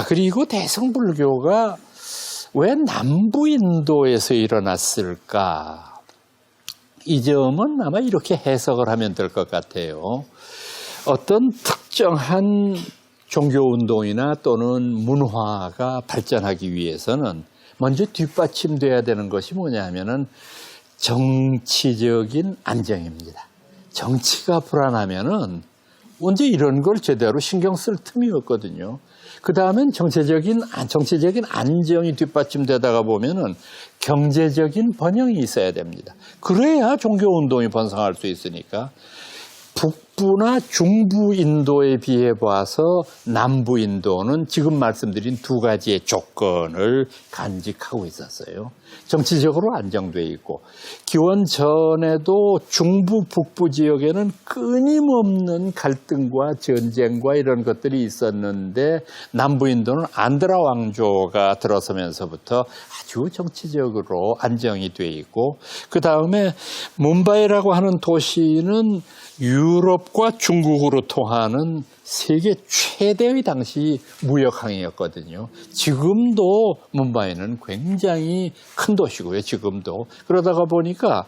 그리고 대승불교가 왜 남부 인도에서 일어났을까? 이 점은 아마 이렇게 해석을 하면 될 것 같아요. 어떤 특정한 종교운동이나 또는 문화가 발전하기 위해서는 먼저 뒷받침돼야 되는 것이 뭐냐 하면은 정치적인 안정입니다. 정치가 불안하면은 언제 이런 걸 제대로 신경 쓸 틈이 없거든요. 그 다음엔 정치적인 안정이 뒷받침되다가 보면은 경제적인 번영이 있어야 됩니다. 그래야 종교운동이 번성할 수 있으니까 북부나 중부 인도에 비해 봐서 남부 인도는 지금 말씀드린 두 가지의 조건을 간직하고 있었어요. 정치적으로 안정돼 있고 기원 전에도 중부 북부 지역에는 끊임없는 갈등과 전쟁과 이런 것들이 있었는데 남부 인도는 안드라 왕조가 들어서면서부터 아주 정치적으로 안정이 돼 있고 그 다음에 뭄바이라고 하는 도시는 유럽과 중국으로 통하는 세계 최대의 당시 무역항이었거든요. 지금도 뭄바이는 굉장히 큰 도시고요. 지금도. 그러다가 보니까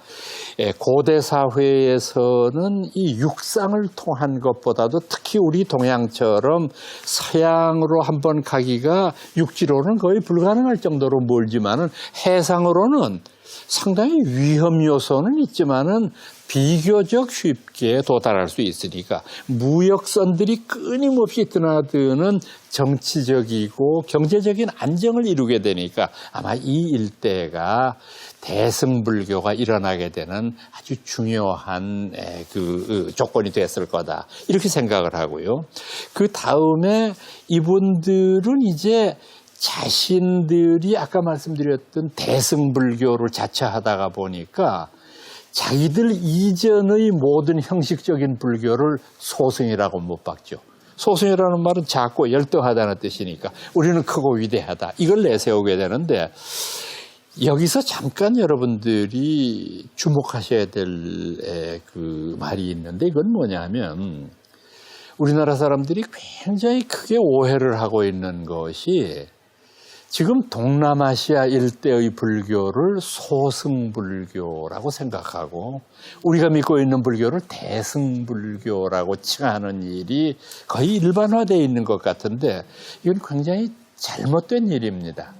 고대 사회에서는 이 육상을 통한 것보다도 특히 우리 동양처럼 서양으로 한번 가기가 육지로는 거의 불가능할 정도로 멀지만은 해상으로는 상당히 위험 요소는 있지만은 비교적 쉽게 도달할 수 있으니까 무역선들이 끊임없이 드나드는 정치적이고 경제적인 안정을 이루게 되니까 아마 이 일대가 대승불교가 일어나게 되는 아주 중요한 조건이 됐을 거다. 이렇게 생각을 하고요. 그 다음에 이분들은 이제 자신들이 아까 말씀드렸던 대승불교를 자처하다가 보니까 자기들 이전의 모든 형식적인 불교를 소승이라고 못 박죠. 소승이라는 말은 작고 열등하다는 뜻이니까 우리는 크고 위대하다. 이걸 내세우게 되는데 여기서 잠깐 여러분들이 주목하셔야 될 그 말이 있는데 이건 뭐냐면 우리나라 사람들이 굉장히 크게 오해를 하고 있는 것이 지금 동남아시아 일대의 불교를 소승불교라고 생각하고 우리가 믿고 있는 불교를 대승불교라고 칭하는 일이 거의 일반화되어 있는 것 같은데 이건 굉장히 잘못된 일입니다.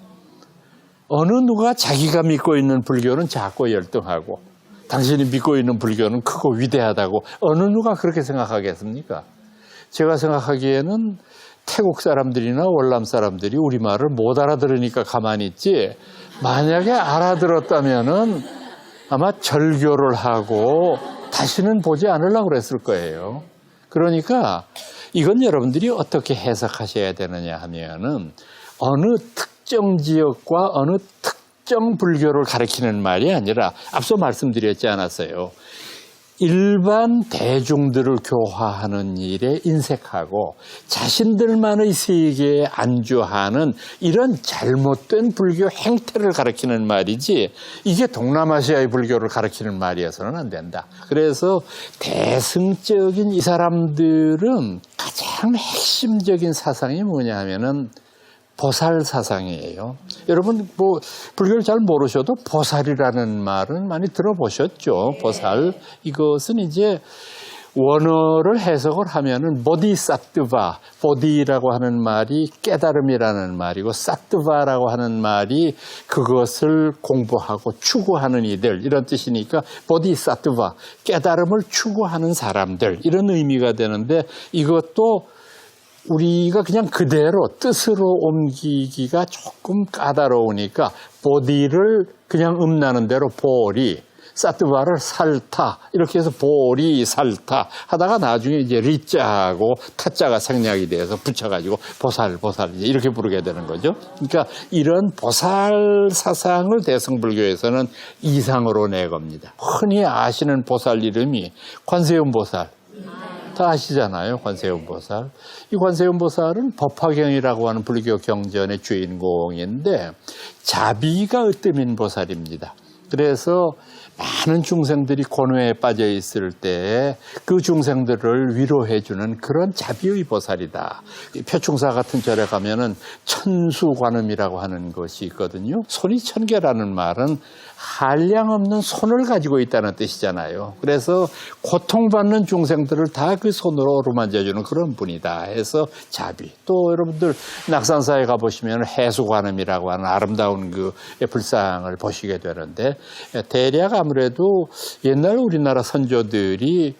어느 누가 자기가 믿고 있는 불교는 작고 열등하고 당신이 믿고 있는 불교는 크고 위대하다고 어느 누가 그렇게 생각하겠습니까? 제가 생각하기에는 태국 사람들이나 월남 사람들이 우리말을 못 알아들으니까 가만히 있지 만약에 알아들었다면은 아마 절교를 하고 다시는 보지 않으려고 그랬을 거예요. 그러니까 이건 여러분들이 어떻게 해석하셔야 되느냐 하면은 어느 특정 지역과 어느 특정 불교를 가리키는 말이 아니라 앞서 말씀드렸지 않았어요. 일반 대중들을 교화하는 일에 인색하고 자신들만의 세계에 안주하는 이런 잘못된 불교 행태를 가리키는 말이지 이게 동남아시아의 불교를 가리키는 말이어서는 안 된다. 그래서 대승적인 이 사람들은 가장 핵심적인 사상이 뭐냐 하면은 보살 사상이에요. 여러분 뭐 불교를 잘 모르셔도 보살이라는 말은 많이 들어보셨죠. 보살. 이것은 이제 원어를 해석을 하면은 보디사트바, 보디라고 하는 말이 깨달음이라는 말이고 사트바라고 하는 말이 그것을 공부하고 추구하는 이들 이런 뜻이니까 보디사트바, 깨달음을 추구하는 사람들 이런 의미가 되는데 이것도 우리가 그냥 그대로 뜻으로 옮기기가 조금 까다로우니까 보디를 그냥 음나는 대로 보리, 사트바를 살타 이렇게 해서 보리 살타 하다가 나중에 이제 리자하고 타자가 생략이 돼서 붙여가지고 보살 이렇게 부르게 되는 거죠. 그러니까 이런 보살 사상을 대승불교에서는 이상으로 내겁니다. 흔히 아시는 보살 이름이 관세음 보살. 다 아시잖아요. 관세음 보살. 이 관세음 보살은 법화경이라고 하는 불교 경전의 주인공인데 자비가 으뜸인 보살입니다. 그래서 많은 중생들이 고뇌에 빠져 있을 때 그 중생들을 위로해주는 그런 자비의 보살이다. 표충사 같은 절에 가면은 천수관음이라고 하는 것이 있거든요. 손이 천개라는 말은 한량없는 손을 가지고 있다는 뜻이잖아요. 그래서 고통받는 중생들을 다 그 손으로 어루만져주는 그런 분이다 해서 자비. 또 여러분들 낙산사에 가보시면 해수관음이라고 하는 아름다운 그 불상을 보시게 되는데, 대략 아무래도 옛날 우리나라 선조들이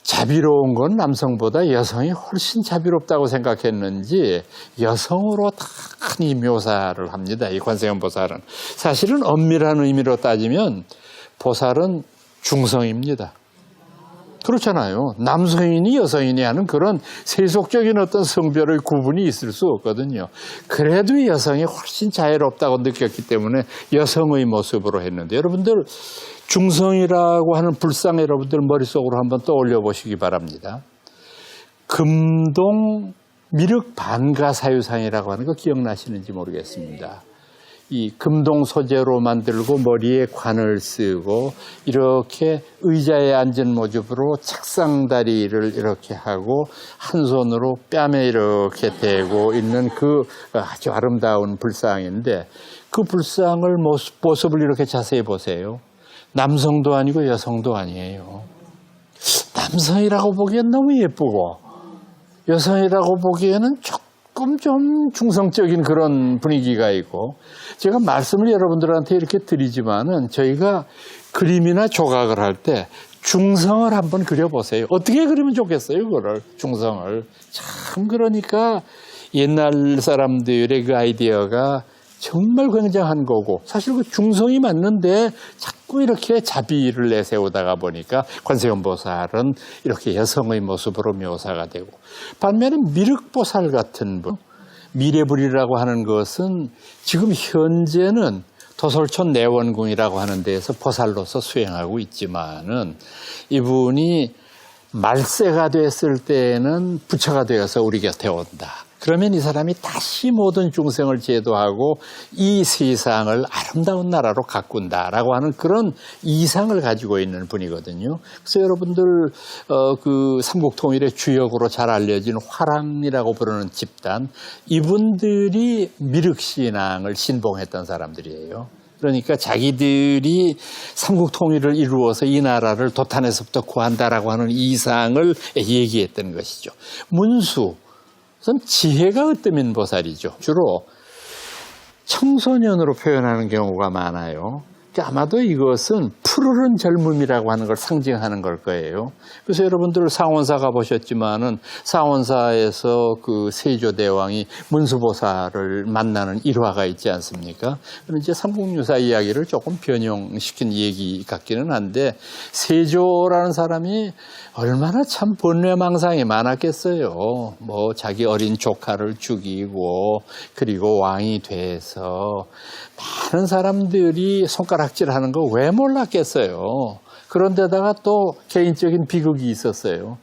자비로운 건 남성보다 여성이 훨씬 자비롭다고 생각했는지 여성으로 다이 묘사를 합니다. 이 관세음 보살은. 사실은 엄밀한 의미로 따지면 보살은 중성입니다. 그렇잖아요. 남성이니 여성이니 하는 그런 세속적인 어떤 성별의 구분이 있을 수 없거든요. 그래도 여성이 훨씬 자유롭다고 느꼈기 때문에 여성의 모습으로 했는데, 여러분들 중성이라고 하는 불상 여러분들 머릿속으로 한번 떠올려 보시기 바랍니다. 금동 미륵 반가사유상이라고 하는 거 기억나시는지 모르겠습니다. 이 금동 소재로 만들고 머리에 관을 쓰고 이렇게 의자에 앉은 모습으로 착상다리를 이렇게 하고 한 손으로 뺨에 이렇게 대고 있는 그 아주 아름다운 불상인데, 그 불상을 모습을 이렇게 자세히 보세요. 남성도 아니고 여성도 아니에요. 남성이라고 보기엔 너무 예쁘고 여성이라고 보기에는 조금 좀 중성적인 그런 분위기가 있고, 제가 말씀을 여러분들한테 이렇게 드리지만은 저희가 그림이나 조각을 할 때 중성을 한번 그려보세요. 어떻게 그리면 좋겠어요, 그거를, 중성을. 참, 그러니까 옛날 사람들의 그 아이디어가 정말 굉장한 거고, 사실 그 중성이 맞는데 자꾸 이렇게 자비를 내세우다가 보니까 관세음보살은 이렇게 여성의 모습으로 묘사가 되고, 반면에 미륵보살 같은 분, 미래불이라고 하는 것은 지금 현재는 도솔촌 내원궁이라고 하는 데에서 보살로서 수행하고 있지만은, 이분이 말세가 됐을 때에는 부처가 되어서 우리 곁에 온다. 그러면 이 사람이 다시 모든 중생을 제도하고 이 세상을 아름다운 나라로 가꾼다라고 하는 그런 이상을 가지고 있는 분이거든요. 그래서 여러분들 그 삼국통일의 주역으로 잘 알려진 화랑이라고 부르는 집단, 이분들이 미륵신앙을 신봉했던 사람들이에요. 그러니까 자기들이 삼국통일을 이루어서 이 나라를 도탄에서부터 구한다라고 하는 이상을 얘기했던 것이죠. 문수, 우선 지혜가 으뜸인 보살이죠. 주로 청소년으로 표현하는 경우가 많아요. 아마도 이것은 푸르른 젊음이라고 하는 걸 상징하는 걸 거예요. 그래서 여러분들 상원사 가보셨지만은 상원사에서 그 세조대왕이 문수보살을 만나는 일화가 있지 않습니까? 그런 이제 삼국유사 이야기를 조금 변형시킨 얘기 같기는 한데, 세조라는 사람이 얼마나 참 번뇌망상이 많았겠어요. 뭐 자기 어린 조카를 죽이고, 그리고 왕이 돼서 많은 사람들이 손가락질하는 거 왜 몰랐겠어요. 그런데다가 또 개인적인 비극이 있었어요.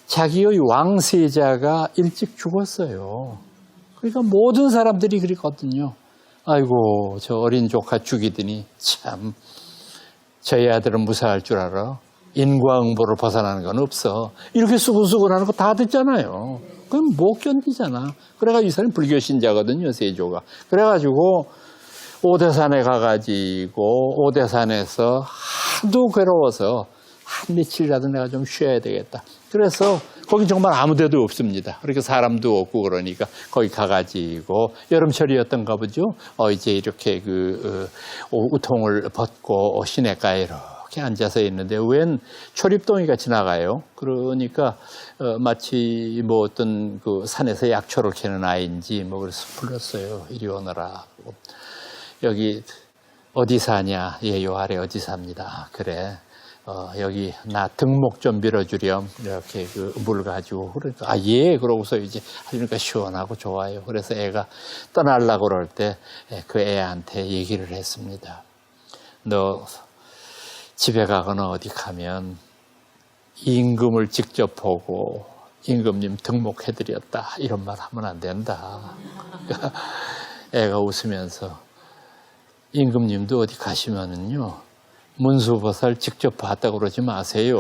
자기의 왕세자가 일찍 죽었어요. 그러니까 모든 사람들이 그랬거든요. 아이고, 저 어린 조카 죽이더니 참 저희 아들은 무사할 줄 알아. 인과응보를 벗어나는 건 없어. 이렇게 수근수근하는 거 다 듣잖아요. 그럼 못 견디잖아. 그래가지고 이 사람이 불교 신자거든요, 세조가. 그래가지고 오대산에 가가지고 오대산에서 하도 괴로워서 한 며칠이라도 내가 좀 쉬어야 되겠다. 그래서 거기 정말 아무 데도 없습니다. 그렇게 사람도 없고, 그러니까 거기 가가지고 여름철이었던가 보죠. 이제 이렇게 우통을 벗고 시냇가에 이렇게 앉아서 있는데 웬 초립동이가 지나가요. 그러니까 마치 뭐 어떤 그 산에서 약초를 캐는 아이인지 뭐 그래서 불렀어요. 이리 오너라. 여기 어디 사냐? 예, 요 아래 어디 삽니다. 그래. 여기 나 등목 좀 밀어주렴. 이렇게 그 물 가지고. 그러니까, 예. 그러고서 이제 하니까 시원하고 좋아요. 그래서 애가 떠나려고 그럴 때 그 애한테 얘기를 했습니다. 너 집에 가거나 어디 가면 임금을 직접 보고 임금님 등목해드렸다. 이런 말 하면 안 된다. 애가 웃으면서, 임금님도 어디 가시면은요, 문수보살 직접 봤다고 그러지 마세요.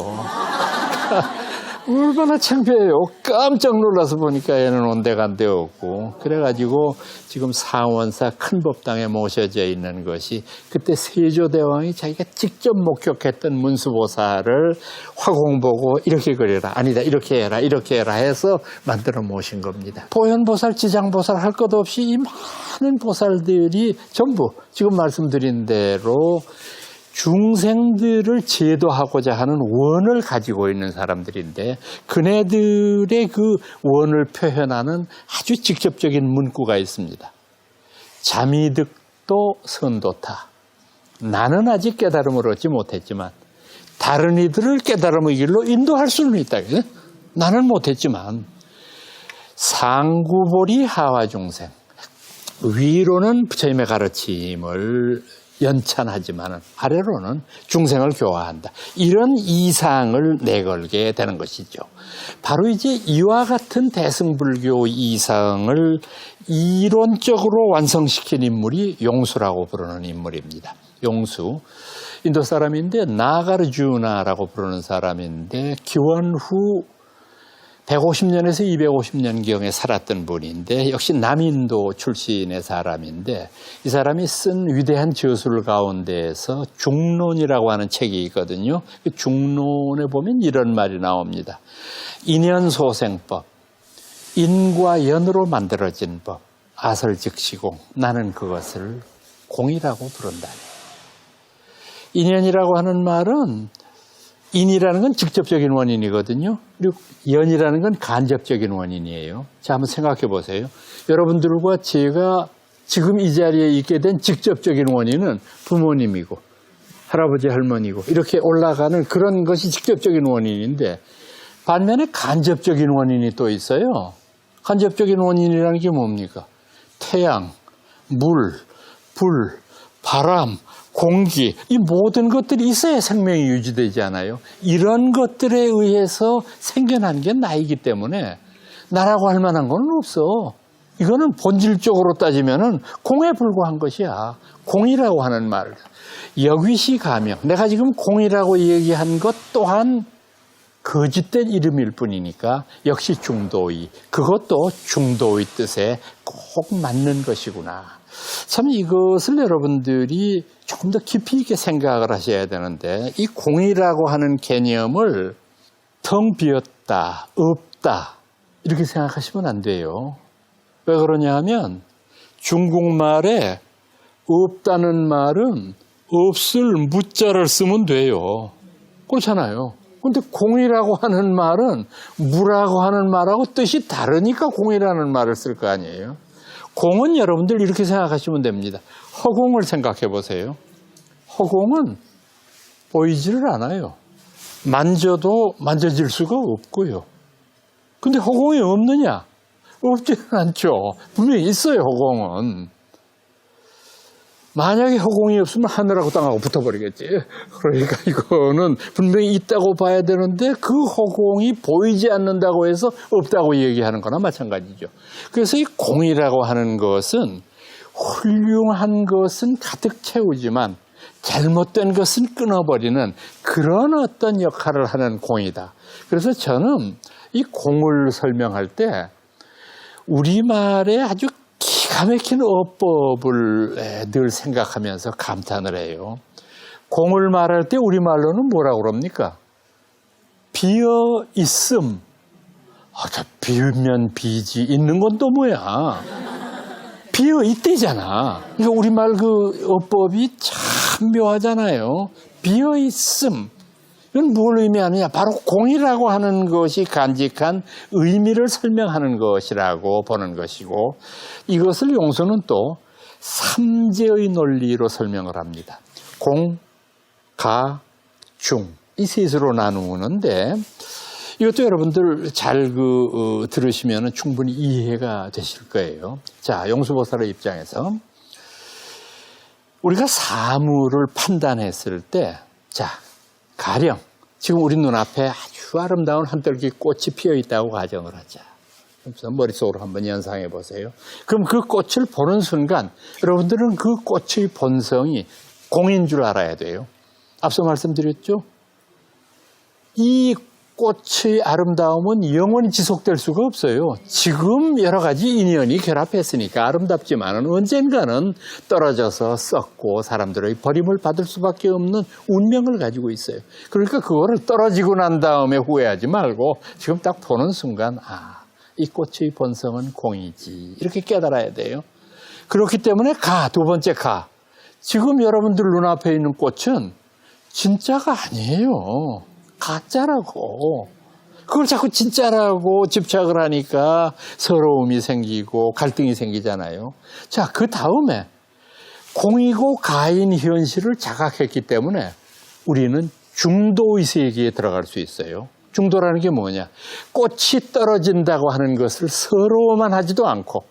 얼마나 창피해요. 깜짝 놀라서 보니까 얘는 온데간데 없고. 그래가지고 지금 상원사 큰 법당에 모셔져 있는 것이 그때 세조대왕이 자기가 직접 목격했던 문수보살을 화공 보고 이렇게 그려라. 아니다. 이렇게 해라. 이렇게 해라 해서 만들어 모신 겁니다. 보현보살, 지장보살 할 것 없이 이 많은 보살들이 전부 지금 말씀드린 대로 중생들을 제도하고자 하는 원을 가지고 있는 사람들인데 그네들의 그 원을 표현하는 아주 직접적인 문구가 있습니다. 자미득도 선도타. 나는 아직 깨달음을 얻지 못했지만 다른 이들을 깨달음의 길로 인도할 수는 있다. 나는 못했지만 상구보리 하와중생. 위로는 부처님의 가르침을 연찬하지만 아래로는 중생을 교화한다. 이런 이상을 내걸게 되는 것이죠. 바로 이제 이와 같은 대승불교 이상을 이론적으로 완성시킨 인물이 용수라고 부르는 인물입니다. 용수. 인도 사람인데 나가르주나라고 부르는 사람인데 기원 후 150년에서 250년경에 살았던 분인데 역시 남인도 출신의 사람인데 이 사람이 쓴 위대한 저술 가운데에서 중론이라고 하는 책이 있거든요. 그 중론에 보면 이런 말이 나옵니다. 인연소생법, 인과 연으로 만들어진 법, 아설즉시공, 나는 그것을 공이라고 부른다. 인연이라고 하는 말은 인이라는 건 직접적인 원인이거든요. 그리고 연이라는 건 간접적인 원인이에요. 자, 한번 생각해 보세요. 여러분들과 제가 지금 이 자리에 있게 된 직접적인 원인은 부모님이고 할아버지 할머니고 이렇게 올라가는 그런 것이 직접적인 원인인데 반면에 간접적인 원인이 또 있어요. 간접적인 원인이라는 게 뭡니까? 태양, 물, 불, 바람, 공기, 이 모든 것들이 있어야 생명이 유지되지 않아요. 이런 것들에 의해서 생겨난 게 나이기 때문에 나라고 할 만한 건 없어. 이거는 본질적으로 따지면은 공에 불과한 것이야. 공이라고 하는 말. 역위시 가명. 내가 지금 공이라고 얘기한 것 또한 거짓된 이름일 뿐이니까 역시 중도의. 그것도 중도의 뜻에 꼭 맞는 것이구나. 참 이것을 여러분들이 조금 더 깊이 있게 생각을 하셔야 되는데 이 공이라고 하는 개념을 텅 비었다, 없다 이렇게 생각하시면 안 돼요. 왜 그러냐 하면 중국말에 없다는 말은 없을 무자를 쓰면 돼요. 그렇잖아요. 그런데 공이라고 하는 말은 무라고 하는 말하고 뜻이 다르니까 공이라는 말을 쓸 거 아니에요. 공은 여러분들 이렇게 생각하시면 됩니다. 허공을 생각해 보세요. 허공은 보이지를 않아요. 만져도 만져질 수가 없고요. 근데 허공이 없느냐? 없지는 않죠. 분명히 있어요, 허공은. 만약에 허공이 없으면 하늘하고 땅하고 붙어버리겠지. 그러니까 이거는 분명히 있다고 봐야 되는데 그 허공이 보이지 않는다고 해서 없다고 얘기하는 거나 마찬가지죠. 그래서 이 공이라고 하는 것은 훌륭한 것은 가득 채우지만 잘못된 것은 끊어버리는 그런 어떤 역할을 하는 공이다. 그래서 저는 이 공을 설명할 때 우리말에 아주 기가 막힌 어법을 늘 생각하면서 감탄을 해요. 공을 말할 때 우리말로는 뭐라고 그럽니까? 비어 있음. 저 비면 비지 있는 건 또 뭐야? 비어 있대잖아. 그러니까 우리말 그 어법이 참 묘하잖아요. 비어 있음. 이건 뭘 의미하느냐? 바로 공이라고 하는 것이 간직한 의미를 설명하는 것이라고 보는 것이고 이것을 용수는 또 삼재의 논리로 설명을 합니다. 공, 가, 중 이 셋으로 나누는데 이것도 여러분들 잘 들으시면 충분히 이해가 되실 거예요. 자, 용수보살의 입장에서 우리가 사물을 판단했을 때 자, 가령 지금 우리 눈앞에 아주 아름다운 한떨기 꽃이 피어 있다고 가정을 하자. 그래서 머릿속으로 한번 연상해 보세요. 그럼 그 꽃을 보는 순간 여러분들은 그 꽃의 본성이 공인 줄 알아야 돼요. 앞서 말씀드렸죠? 이 꽃의 아름다움은 영원히 지속될 수가 없어요. 지금 여러 가지 인연이 결합했으니까 아름답지만 언젠가는 떨어져서 썩고 사람들의 버림을 받을 수밖에 없는 운명을 가지고 있어요. 그러니까 그거를 떨어지고 난 다음에 후회하지 말고 지금 딱 보는 순간 이 꽃의 본성은 공이지 이렇게 깨달아야 돼요. 그렇기 때문에 두 번째 지금 여러분들 눈앞에 있는 꽃은 진짜가 아니에요. 가짜라고. 그걸 자꾸 진짜라고 집착을 하니까 서러움이 생기고 갈등이 생기잖아요. 자, 그 다음에 공이고 가인 현실을 자각했기 때문에 우리는 중도의 세계에 들어갈 수 있어요. 중도라는 게 뭐냐? 꽃이 떨어진다고 하는 것을 서러워만 하지도 않고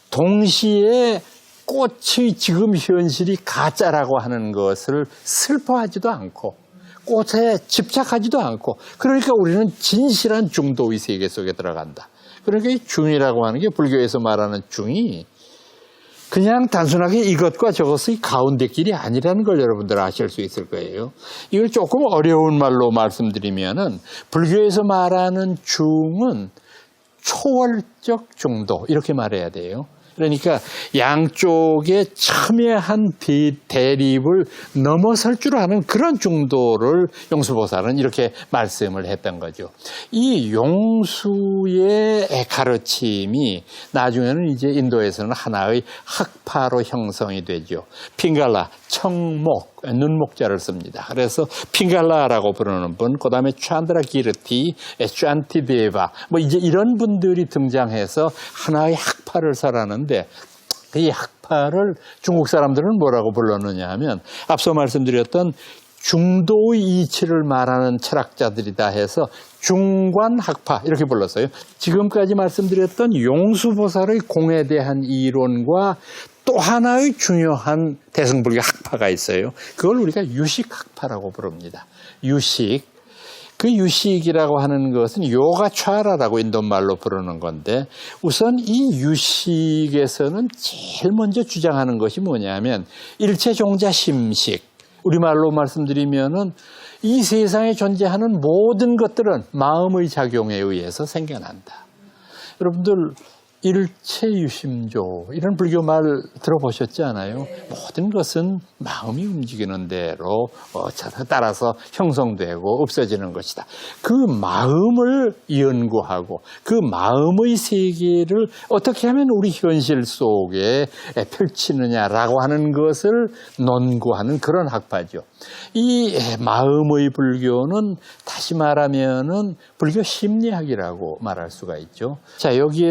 동시에 꽃의 지금 현실이 가짜라고 하는 것을 슬퍼하지도 않고 꽃에 집착하지도 않고 그러니까 우리는 진실한 중도의 세계 속에 들어간다. 그러니까 이 중이라고 하는 게 불교에서 말하는 중이 그냥 단순하게 이것과 저것의 가운데 길이 아니라는 걸 여러분들 아실 수 있을 거예요. 이걸 조금 어려운 말로 말씀드리면은 불교에서 말하는 중은 초월적 중도 이렇게 말해야 돼요. 그러니까 양쪽의 첨예한 대립을 넘어설 줄 아는 그런 중도를 용수보살은 이렇게 말씀을 했던 거죠. 이 용수의 가르침이 나중에는 이제 인도에서는 하나의 학파로 형성이 되죠. 핑갈라, 청목, 눈목자를 씁니다. 그래서 핑갈라라고 부르는 분, 그 다음에 찬드라 기르티, 쟈안티데바, 이제 이런 분들이 등장해서 하나의 학파를 설하는데 이 학파를 중국 사람들은 뭐라고 불렀느냐 하면 앞서 말씀드렸던 중도의 이치를 말하는 철학자들이다 해서 중관학파 이렇게 불렀어요. 지금까지 말씀드렸던 용수보살의 공에 대한 이론과 또 하나의 중요한 대승불교 학파가 있어요. 그걸 우리가 유식학파라고 부릅니다. 유식. 그 유식이라고 하는 것은 요가차라라고 인도말로 부르는 건데 우선 이 유식에서는 제일 먼저 주장하는 것이 뭐냐면 일체종자 심식. 우리말로 말씀드리면은 이 세상에 존재하는 모든 것들은 마음의 작용에 의해서 생겨난다. 여러분들 일체유심조 이런 불교 말 들어보셨지 않아요? 모든 것은 마음이 움직이는 대로 따라서 형성되고 없어지는 것이다. 그 마음을 연구하고 그 마음의 세계를 어떻게 하면 우리 현실 속에 펼치느냐라고 하는 것을 논구하는 그런 학파죠. 이 마음의 불교는 다시 말하면은 불교 심리학이라고 말할 수가 있죠. 자, 여기에